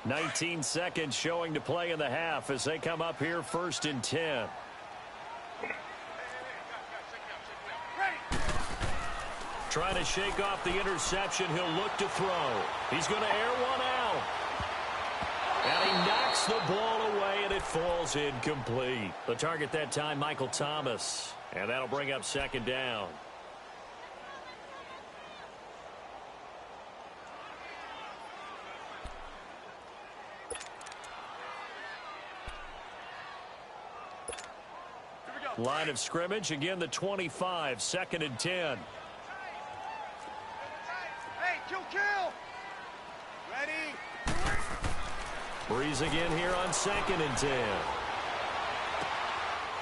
19 seconds showing to play in the half as they come up here 1st and 10. Trying to shake off the interception. He'll look to throw. He's going to air one out. And he knocks the ball away, and it falls incomplete. The target that time, Michael Thomas. And that'll bring up 2nd down. Line of scrimmage, again the 25, 2nd and 10. Hey, kill! Ready? Breeze again here on 2nd and 10.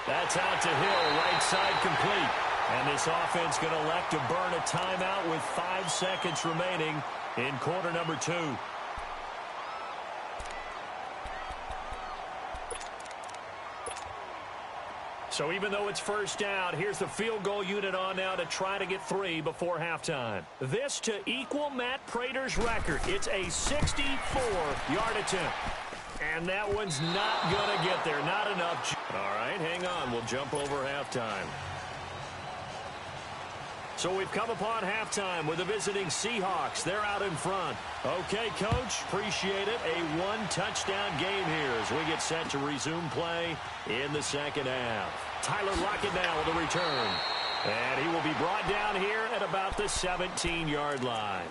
That's out to Hill, right side complete. And this offense going to elect to burn a timeout with 5 seconds remaining in quarter number 2. So even though it's 1st down, here's the field goal unit on now to try to get 3 before halftime. This to equal Matt Prater's record. It's a 64-yard attempt. And that one's not going to get there. Not enough. All right, hang on. We'll jump over halftime. So we've come upon halftime with the visiting Seahawks. They're out in front. Okay, Coach, appreciate it. A 1-touchdown game here as we get set to resume play in the 2nd half. Tyler Lockett now with a return. And he will be brought down here at about the 17-yard line.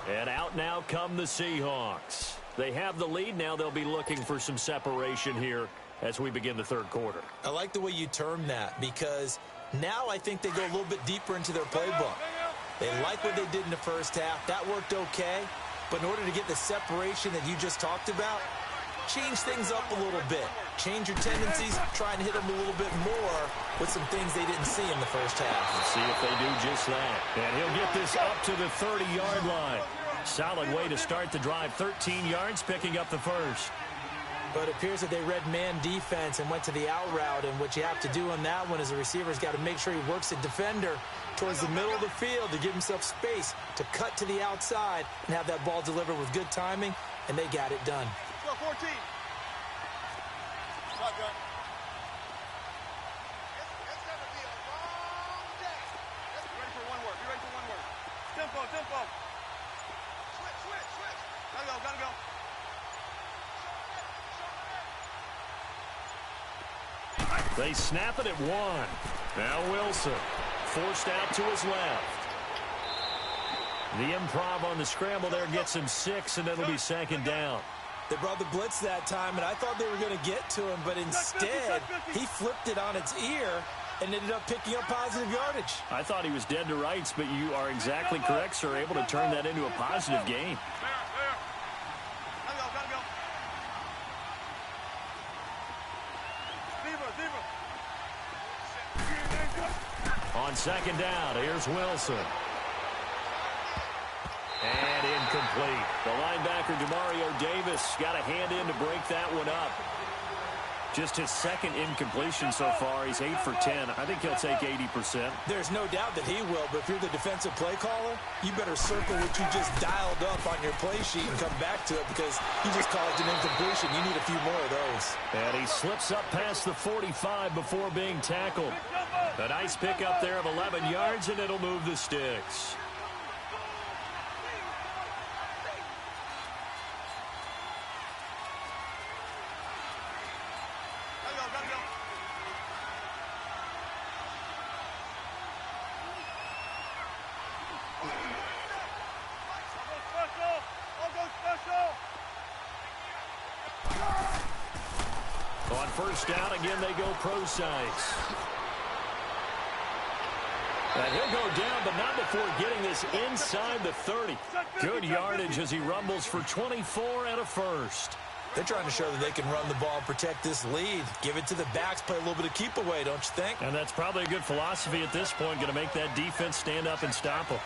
And out now come the Seahawks. They have the lead. Now they'll be looking for some separation here as we begin the 3rd quarter. I like the way you term that because now I think they go a little bit deeper into their playbook. They like what they did in the 1st half. That worked okay. But in order to get the separation that you just talked about, change things up a little bit. Change your tendencies, try and hit them a little bit more with some things they didn't see in the 1st half. Let's see if they do just that. And he'll get this up to the 30-yard line. Solid way to start the drive. 13 yards, picking up the 1st. But it appears that they read man defense and went to the out route. And what you have to do on that one is the receiver's got to make sure he works the defender towards the middle of the field to give himself space to cut to the outside and have that ball delivered with good timing, and they got it done. Go 14. Shotgun. It's going to be a long day. Be ready for one word. Be ready for one word. Tempo. Switch. Gotta go. They snap it at 1. Now Wilson forced out to his left. The improv on the scramble there gets him 6, and it'll be 2nd down. They brought the blitz that time, and I thought they were going to get to him, but instead he flipped it on its ear and ended up picking up positive yardage. I thought he was dead to rights, but you are exactly correct, sir. Able to turn that into a positive gain. On 2nd down, here's Wilson. And incomplete. The linebacker, Demario Davis, got a hand in to break that one up. Just his 2nd incompletion so far. He's 8 for 10. I think he'll take 80%. There's no doubt that he will, but if you're the defensive play caller, you better circle what you just dialed up on your play sheet and come back to it because you just called it an incompletion. You need a few more of those. And he slips up past the 45 before being tackled. A nice pickup there of 11 yards, and it'll move the sticks. On 1st down, again, they go pro size. And he'll go down, but not before getting this inside the 30. Good yardage as he rumbles for 24 and a 1st. They're trying to show that they can run the ball and protect this lead. Give it to the backs, play a little bit of keep away, don't you think? And that's probably a good philosophy at this point, going to make that defense stand up and stop them.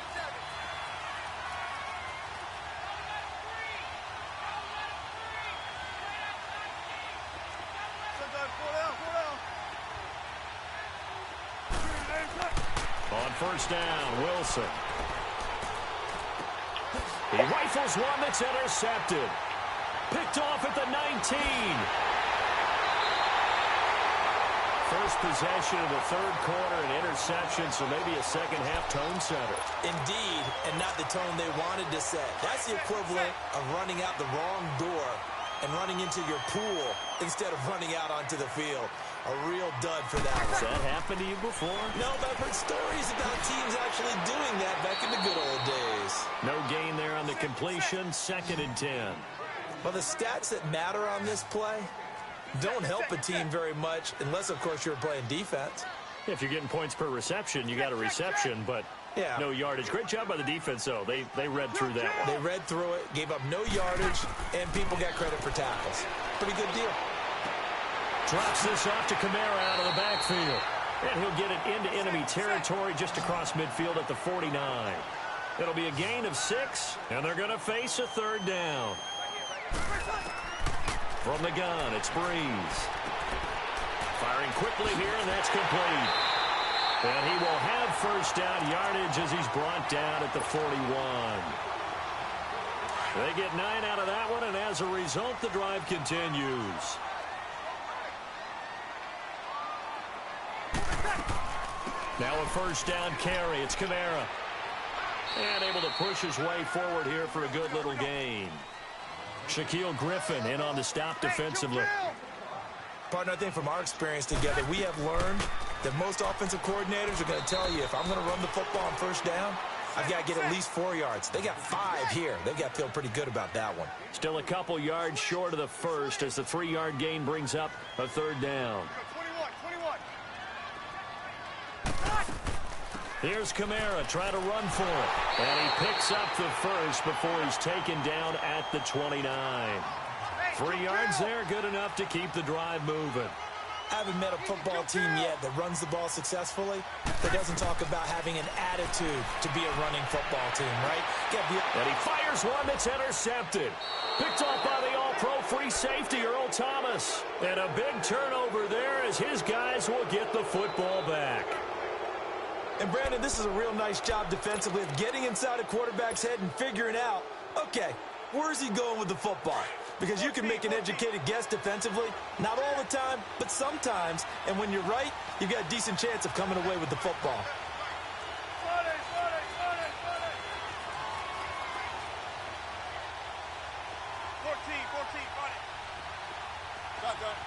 On 1st down, Wilson. He rifles one that's intercepted. Picked off at the 19. First possession of the third quarter, an interception, so maybe a second-half tone setter. Indeed, and not the tone they wanted to set. That's the equivalent of running out the wrong door and running into your pool instead of running out onto the field. A real dud for that one. Has that happened to you before? No, but I've heard stories about teams actually doing that back in the good old days. No gain there on the completion, 2nd and 10. Well, the stats that matter on this play don't help a team very much unless, of course, you're playing defense. If you're getting points per reception, you got a reception, but yeah, no yardage. Great job by the defense, though. They read through that one. They read through it, gave up no yardage, and people got credit for tackles. Pretty good deal. Drops this off to Kamara out of the backfield. And he'll get it into enemy territory just across midfield at the 49. It'll be a gain of 6, and they're going to face a 3rd down. From the gun, it's Breeze. Firing quickly here, and that's complete. And he will have 1st down yardage as he's brought down at the 41. They get 9 out of that one, and as a result, the drive continues. Now a 1st down carry. It's Kamara. And able to push his way forward here for a good little gain. Shaquille Griffin in on the stop defensively. Partner, I think from our experience together, we have learned that most offensive coordinators are going to tell you, if I'm going to run the football on 1st down, I've got to get at least 4 yards. They got 5 here. They've got to feel pretty good about that one. Still a couple yards short of the 1st as the 3-yard gain brings up a 3rd down. Here's Kamara trying to run for it. And he picks up the 1st before he's taken down at the 29. 3 yards there, good enough to keep the drive moving. I haven't met a football team yet that runs the ball successfully that doesn't talk about having an attitude to be a running football team, right? And he fires one that's intercepted. Picked off by the all-pro free safety, Earl Thomas. And a big turnover there as his guys will get the football back. And, Brandon, this is a real nice job defensively of getting inside a quarterback's head and figuring out, okay, where's he going with the football? Because you can make an educated guess defensively, not all the time, but sometimes. And when you're right, you've got a decent chance of coming away with the football. 14, got it. Done.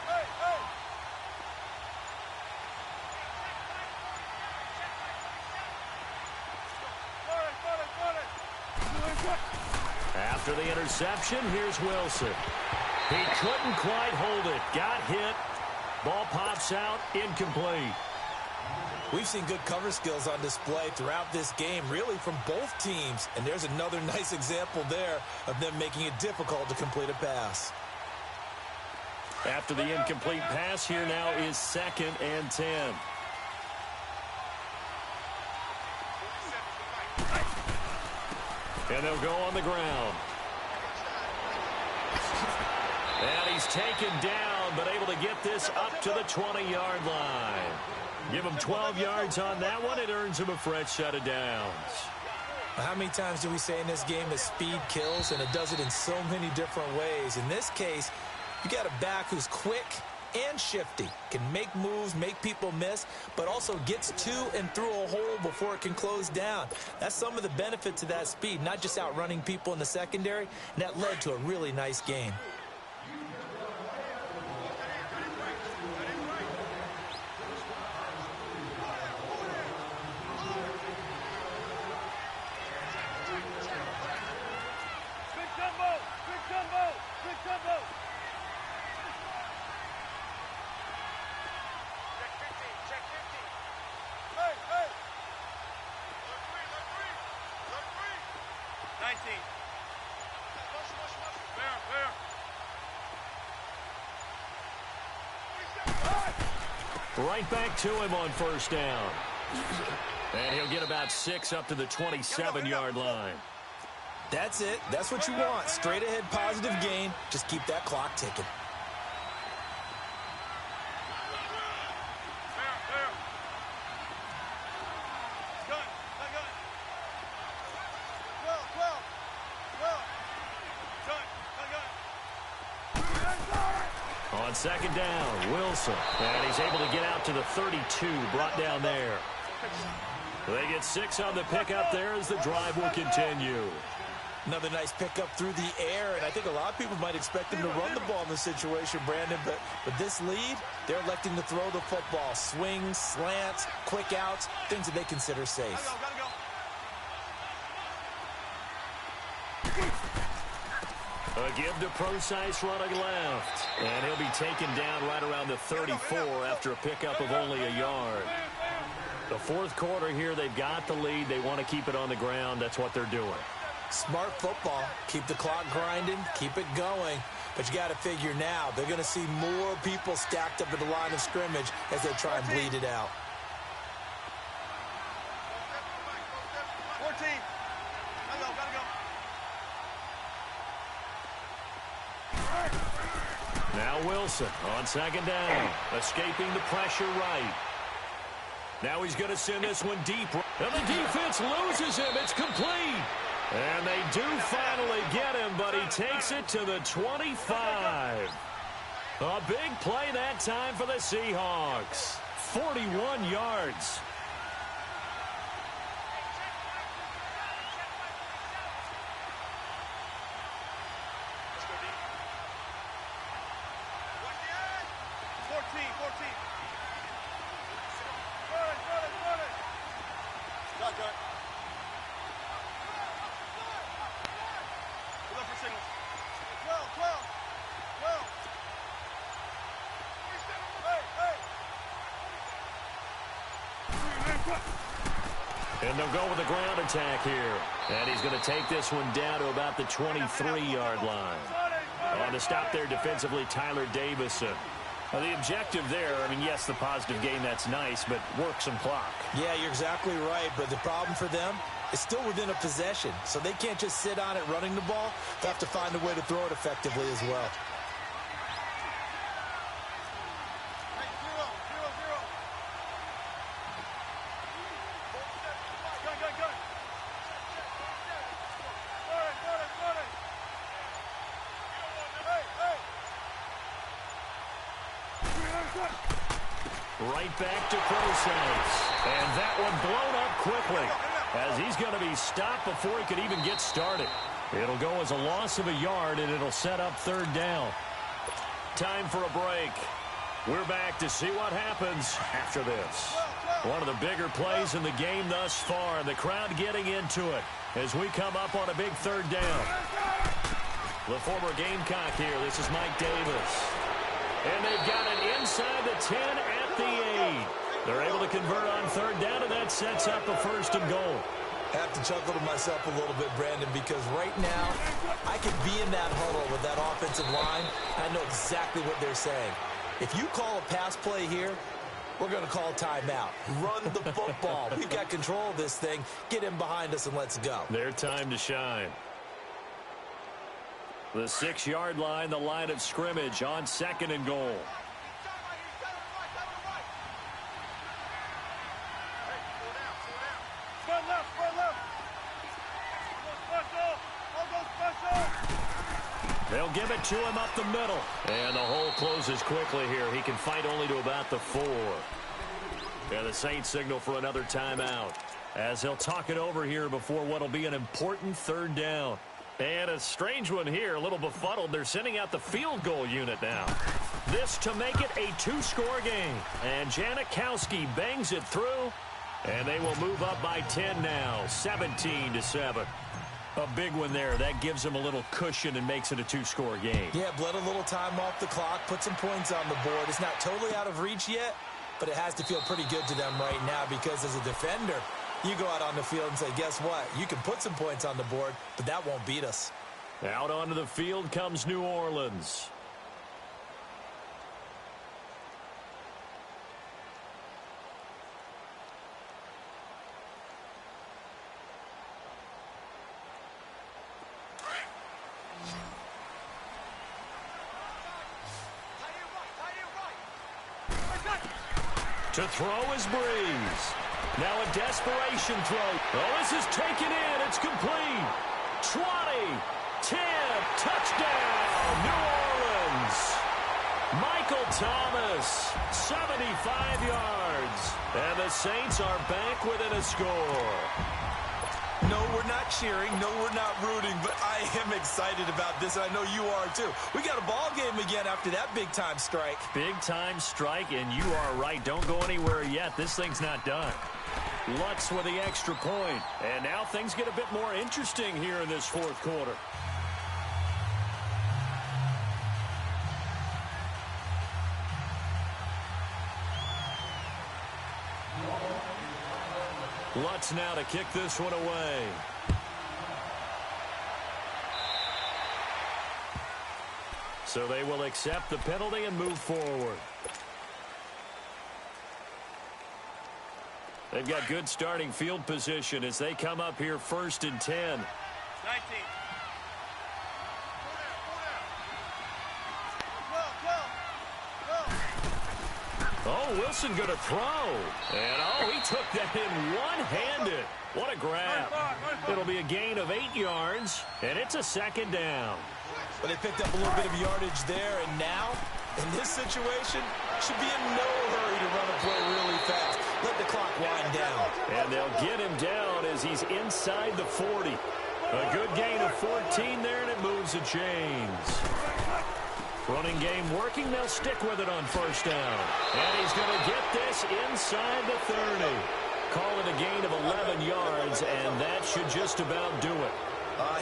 Hey! After the interception, here's Wilson. He couldn't quite hold it. Got hit. Ball pops out. Incomplete. We've seen good cover skills on display throughout this game, really from both teams. And there's another nice example there of them making it difficult to complete a pass. After the incomplete pass, here now is 2nd and 10. And they'll go on the ground. And he's taken down, but able to get this up to the 20-yard line. Give him 12 yards on that one. It earns him a fresh set of downs. How many times do we say in this game that speed kills, and it does it in so many different ways? In this case, you got a back who's quick and shifty, can make moves, make people miss, but also gets to and through a hole before it can close down. That's some of the benefits of that speed, not just outrunning people in the secondary, and that led to a really nice game. Right back to him on 1st down. And he'll get about 6 up to the 27-yard line. That's it. That's what you want. Straight ahead positive gain. Just keep that clock ticking. On second down, Wilson. And he's able to get out to the 32, brought down there. They get 6 on the pickup there as the drive will continue. Another nice pickup through the air, and I think a lot of people might expect them to run the ball in this situation, Brandon, but with this lead, they're electing to throw the football. Swings, slants, quick outs, things that they consider safe. A give to Procise running left, and he'll be taken down right around the 34 after a pickup of only a yard. The fourth quarter here, they've got the lead. They want to keep it on the ground. That's what they're doing. Smart football. Keep the clock grinding. Keep it going. But you got to figure now, they're going to see more people stacked up at the line of scrimmage as they try and bleed it out. 14. Now Wilson on second down, escaping the pressure right. Now he's going to send this one deep. And the defense loses him. It's complete. And they do finally get him, but he takes it to the 25. A big play that time for the Seahawks. 41 yards. And they'll go with a ground attack here. And he's going to take this one down to about the 23-yard line. On to stop there defensively, Tyler Davison. The objective there, I mean, yes, the positive gain, that's nice, but work some clock. Yeah, you're exactly right, but the problem for them is still within a possession. So they can't just sit on it running the ball. They have to find a way to throw it effectively as well. Right back to Procise. And that one blown up quickly as he's going to be stopped before he could even get started. It'll go as a loss of a yard, and it'll set up third down. Time for a break. We're back to see what happens after this. One of the bigger plays in the game thus far. The crowd getting into it as we come up on a big third down. The former Gamecock here. This is Mike Davis. And they've got it inside the 10 at the 8. They're able to convert on third down, and that sets up a first and goal. I have to chuckle to myself a little bit, Brandon, because right now I could be in that huddle with that offensive line. I know exactly what they're saying. If you call a pass play here, we're going to call timeout. Run the football. We've got control of this thing. Get in behind us and let's go. Their time to shine. The 6-yard line, the line of scrimmage on second and goal. They'll give it to him up the middle. And the hole closes quickly here. He can fight only to about the 4. And the Saints signal for another timeout as he'll talk it over here before what will be an important third down. And a strange one here, a little befuddled. They're sending out the field goal unit now. This to make it a 2-score game. And Janikowski bangs it through. And they will move up by 10 now, 17-7. A big one there. That gives them a little cushion and makes it a 2-score game. Yeah, bled a little time off the clock, put some points on the board. It's not totally out of reach yet, but it has to feel pretty good to them right now because as a defender, you go out on the field and say, guess what? You can put some points on the board, but that won't beat us. Out onto the field comes New Orleans. To throw is Breeze. Now a desperation throw. Oh, this is taken in. It's complete. 20, 10, touchdown, New Orleans. Mike Thomas, 75 yards. And the Saints are back within a score. No, we're not cheering. No, we're not rooting, but I am excited about this, and I know you are too. We got a ball game again after that big-time strike. Big-time strike, and you are right. Don't go anywhere yet. This thing's not done. Lutz with the extra point. And now things get a bit more interesting here in this fourth quarter. Lutz now to kick this one away. So they will accept the penalty and move forward. They've got good starting field position as they come up here 1st and 10. 19. Oh, Wilson going to throw. And, oh, he took that in one-handed. What a grab. It'll be a gain of 8 yards, and it's a 2nd down. But they picked up a little bit of yardage there, and now, in this situation, should be in no hurry to run a play really fast. Let the clock wind down. And they'll get him down as he's inside the 40. A good gain of 14 there, and it moves the chains. Running game working. They'll stick with it on 1st down. And he's going to get this inside the 30. Call it a gain of 11 yards, and that should just about do it.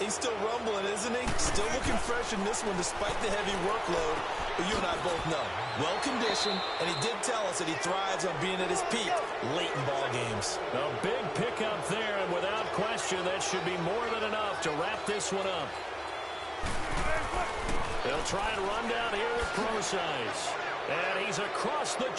He's still rumbling, isn't he? Still looking fresh in this one despite the heavy workload. But you and I both know, well-conditioned, and he did tell us that he thrives on being at his peak late in ball games. A big pickup there, and without question, that should be more than enough to wrap this one up. They'll try and run down here with Prosise. And he's across the